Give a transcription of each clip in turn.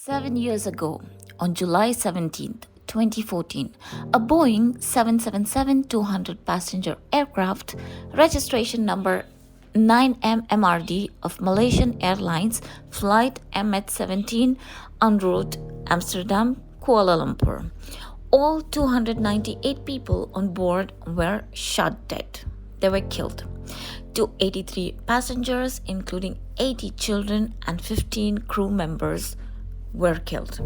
7 years ago, on July 17th, 2014, a Boeing 777-200 passenger aircraft, registration number 9MMRD of Malaysian Airlines flight MH17 en route Amsterdam, Kuala Lumpur. All 298 people on board were shot dead. They were killed. 283 passengers, including 80 children and 15 crew members, were killed.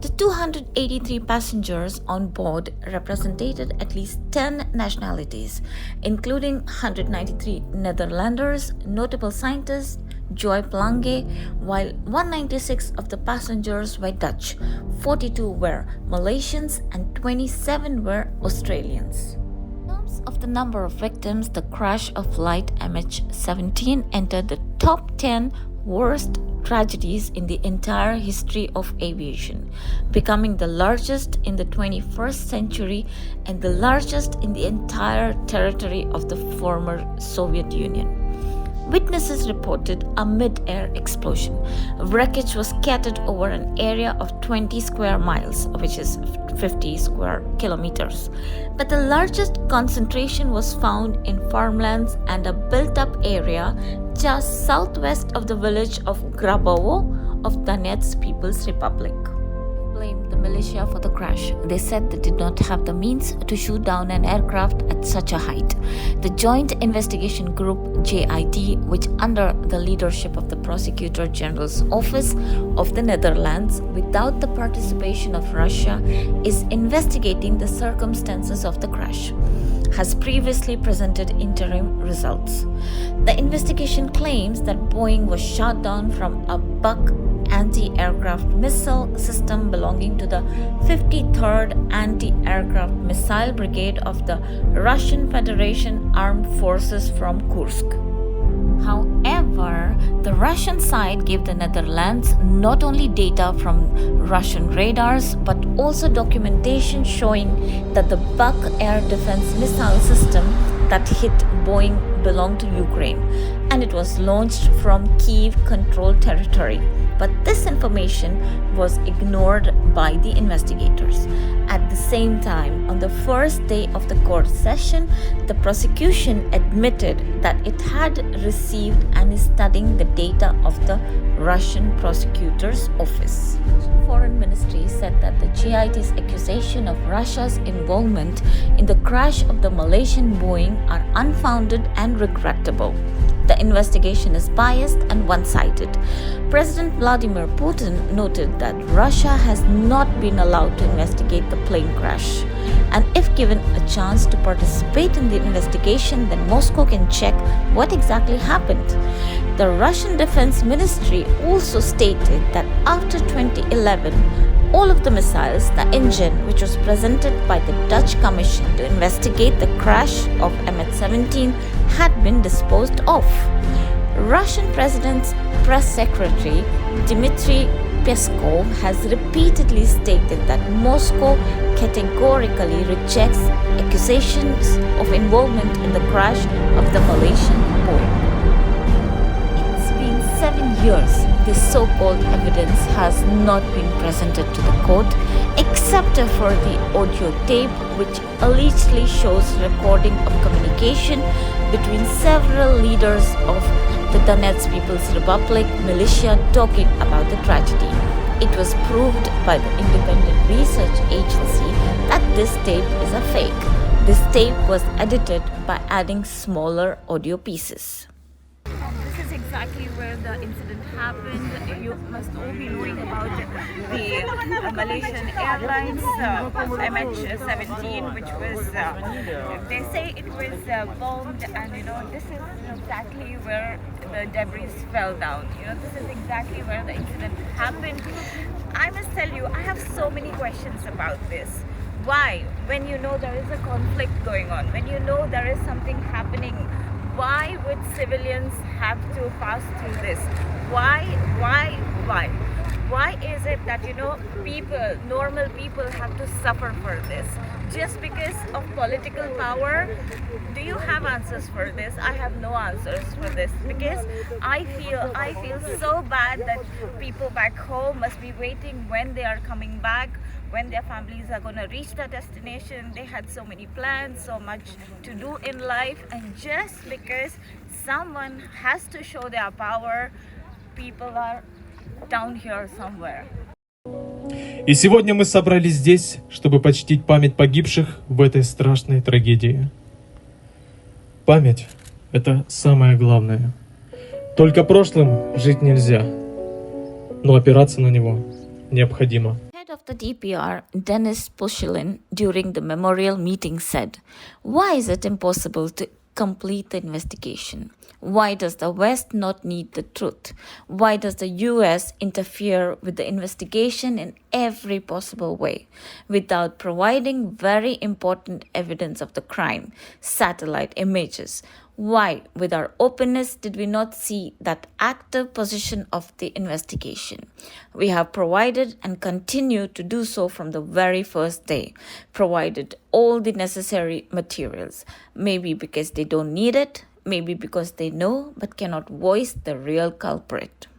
The 283 passengers on board represented at least 10 nationalities, including 193 Netherlanders, notable scientists, Joy Plange, while 196 of the passengers were Dutch, 42 were Malaysians, and 27 were Australians. In terms of the number of victims, the crash of flight MH17 entered the top 10 worst tragedies in the entire history of aviation, becoming the largest in the 21st century and the largest in the entire territory of the former Soviet Union. Witnesses reported a mid-air explosion. Wreckage was scattered over an area of 20 square miles, which is 50 square kilometers. But the largest concentration was found in farmlands and a built-up area just southwest of the village of Grabovo of Donetsk People's Republic. Blamed the militia for the crash. They said they did not have the means to shoot down an aircraft at such a height. The Joint Investigation Group JID, which under the leadership of the Prosecutor General's Office of the Netherlands, without the participation of Russia, is investigating the circumstances of the crash, has previously presented interim results. The investigation claims that Boeing was shot down from a Buk anti-aircraft missile system belonging to the 53rd Anti-Aircraft Missile Brigade of the Russian Federation Armed Forces from Kursk. However, the Russian side gave the Netherlands not only data from Russian radars but also documentation showing that the Buk air defense missile system that hit Boeing belonged to Ukraine and it was launched from Kyiv-controlled territory. But this information was ignored by the investigators. At the same time, on the first day of the court session, the prosecution admitted that it had received and is studying the data of the Russian prosecutor's office. Foreign Ministry said that the JIT's accusation of Russia's involvement in the crash of the Malaysian Boeing are unfounded and regrettable. The investigation is biased and one-sided. President Vladimir Putin noted that Russia has not been allowed to investigate the plane crash. And if given a chance to participate in the investigation, then Moscow can check what exactly happened. The Russian Defense Ministry also stated that after 2011, all of the missiles, the engine which was presented by the Dutch Commission to investigate the crash of MH17 had been disposed of. Russian President's press secretary Dmitry Peskov has repeatedly stated that Moscow categorically rejects accusations of involvement in the crash of the Malaysian Boeing. It's been 7 years. This so-called evidence has not been presented to the court except for the audio tape which allegedly shows recording of communication between several leaders of the Donetsk People's Republic militia talking about the tragedy. It was proved by the independent research agency that this tape is a fake. This tape was edited by adding smaller audio pieces. This is exactly where the incident happened. You must all be knowing about the Malaysian Airlines MH17, which was, they say it was bombed, and this is exactly where the debris fell down. This is exactly where the incident happened. I must tell you, I have so many questions about this. Why? When you know there is a conflict going on, when you know there is something happening, why would civilians have to pass through this? Why? Why is it that, people, normal people have to suffer for this? just because of political power. Do you have answers for this? I have no answers for this, because I feel so bad that people back home must be waiting when they are coming back, when their families are going to reach their destination. They had so many plans, so much to do in life, and just because someone has to show their power, people are down here somewhere. И сегодня мы собрались здесь, чтобы почтить память погибших в этой страшной трагедии. Память – это самое главное. Только прошлым жить нельзя, но опираться на него необходимо. Head of the DPR, Dennis Pushilin, during the memorial meeting said, "Why is it impossible to complete the investigation? Why does the West not need the truth? Why does the US interfere with the investigation in every possible way without providing very important evidence of the crime, satellite images? Why, with our openness, did we not see that active position of the investigation? We have provided and continue to do so from the very first day, provided all the necessary materials, maybe because they don't need it, maybe because they know but cannot voice the real culprit."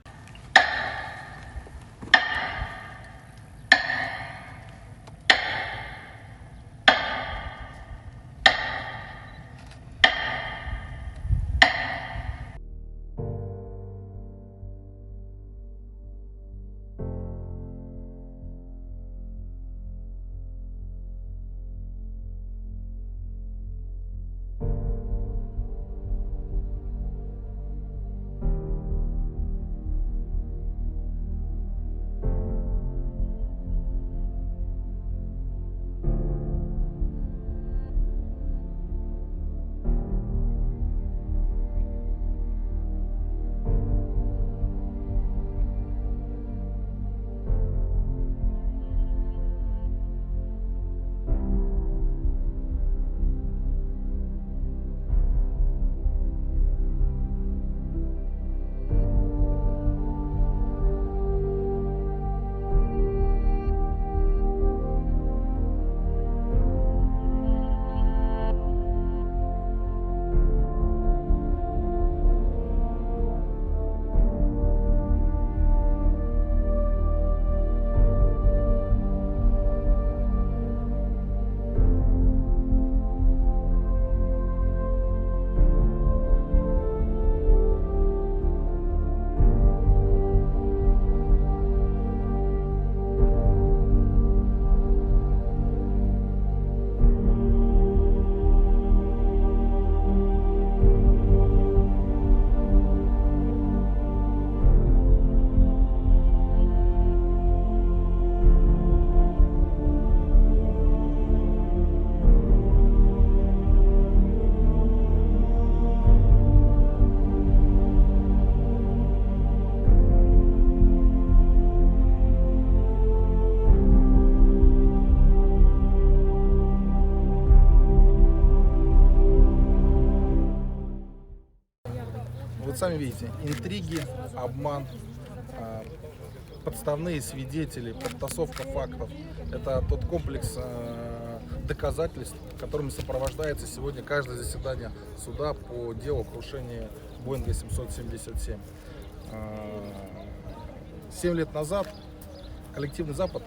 Вот сами видите, интриги, обман, подставные свидетели, подтасовка фактов. Это тот комплекс доказательств, которыми сопровождается сегодня каждое заседание суда по делу крушения Боинга 777. 7 лет назад коллективный Запад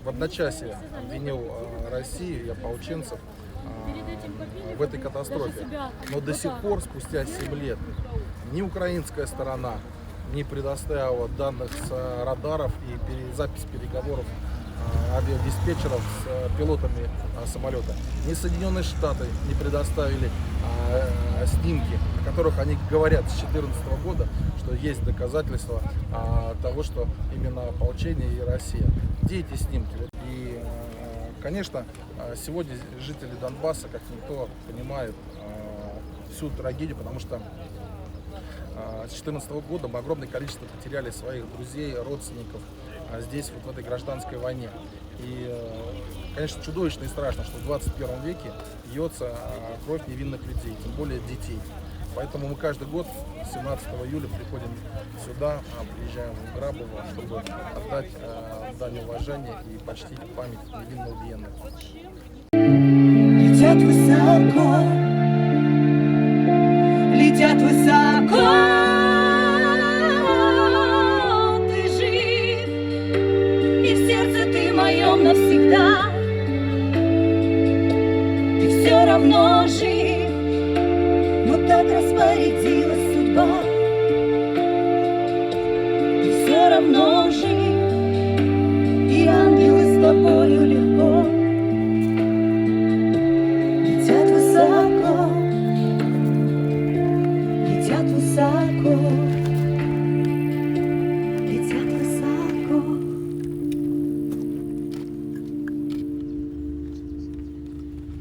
в одночасье обвинил Россию и ополченцев в этой катастрофе. Но до сих пор, спустя 7 лет, ни украинская сторона не предоставила данных с радаров и запись переговоров авиадиспетчеров с пилотами самолета. Ни Соединенные Штаты не предоставили снимки, о которых они говорят с 2014 года, что есть доказательства того, что именно ополчение и Россия. Где эти снимки? И, конечно, сегодня жители Донбасса, как никто, понимают всю трагедию, потому что с 2014 года мы огромное количество потеряли своих друзей, родственников здесь, вот в этой гражданской войне. И, конечно, чудовищно и страшно, что в 21 веке льется кровь невинных людей, тем более детей. Поэтому мы каждый год 17 июля приходим сюда, приезжаем в Грабово, чтобы отдать дань уважения и почтить память невинно убиенных. Летят высоко, летят высоко. Ты жив, и в сердце ты моем навсегда. Ты все равно жив, но так распорядилась судьба.